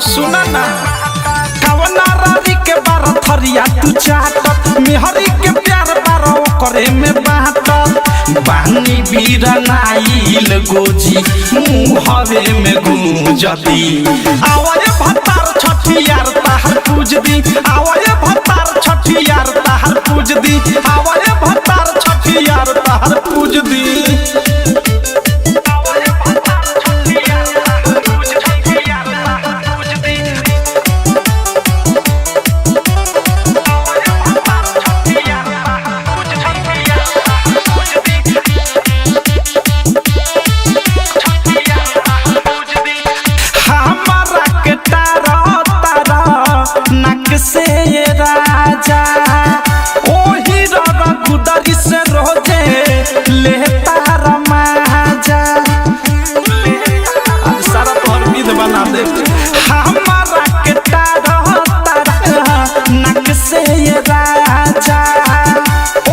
सुना ना कवना रानी के बार थरिया तू चाटत मेहरी के प्यार बारो करे में बाटत बानी बीरा नाइल गोजी मुहवे में गूंजती आवाज भतार छठियार ताहर पूज दी आवाज भतार छठियार ताहर पूज दी आवाज भतार छठियार ताहर पूज दी से ये राजा ओही ररा गुदरी से रोजे लेता रमाजा सारा तोहर विध बना दे हमारा के तारा नक से ये राजा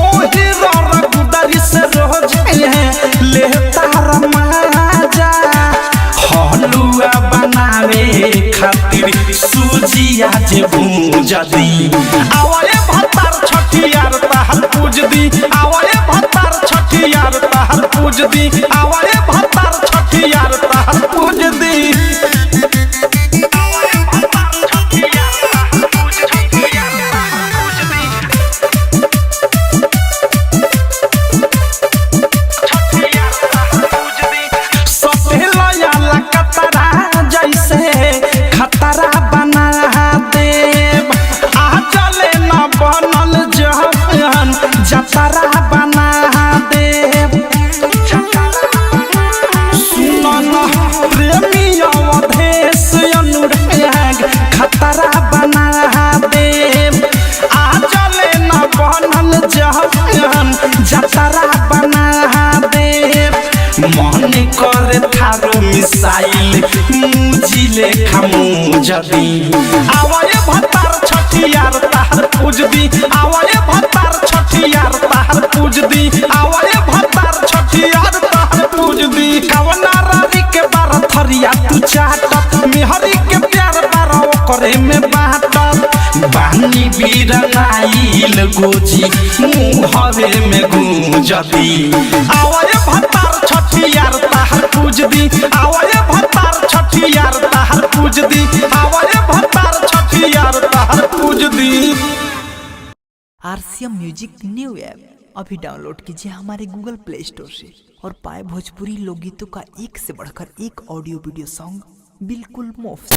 ओही ररा गुदरी से रोजे लेता रमाजा हलुआ बनावे खातिर सूजिया जे भूजदी आवाले भतार छठियार ताहर पूज दी आवाले भतार छठियार ताहर पूज दी आवाले भतार छठियार ताहर पूज दी खतरा बना देव आ चले न बनल जहन जतरा बना देव सुनन प्रेमी अवधेश अनुराग खतरा बना देव आ चले न बनल जहन जतरा बना देव मन करे थारो मिसाइल मुझिले खामू जदी आवाले भतार छठियार ताहर पूज दी आवाले भतार छठियार ताहर पूज दी आवाले भतार छठियार ताहर पूज दी कवना रानी के बार थरिया तू चाटत मेहरी के प्यार बारो करे में बाटत बानी बीरा नाइल गोजी मुहवे में गूंजती आवाले भतार छठियार ताहर पूज दी आवाले भतार छठियार ताहर पूज दी आवाले भतार छठियार ताहर पूज दी। आरसीएम म्यूजिक न्यू ऐप अभी डाउनलोड कीजिए हमारे गूगल प्ले स्टोर से और पाए भोजपुरी लोकगीतों का एक से बढ़कर एक ऑडियो वीडियो सॉन्ग बिल्कुल मुफ्त।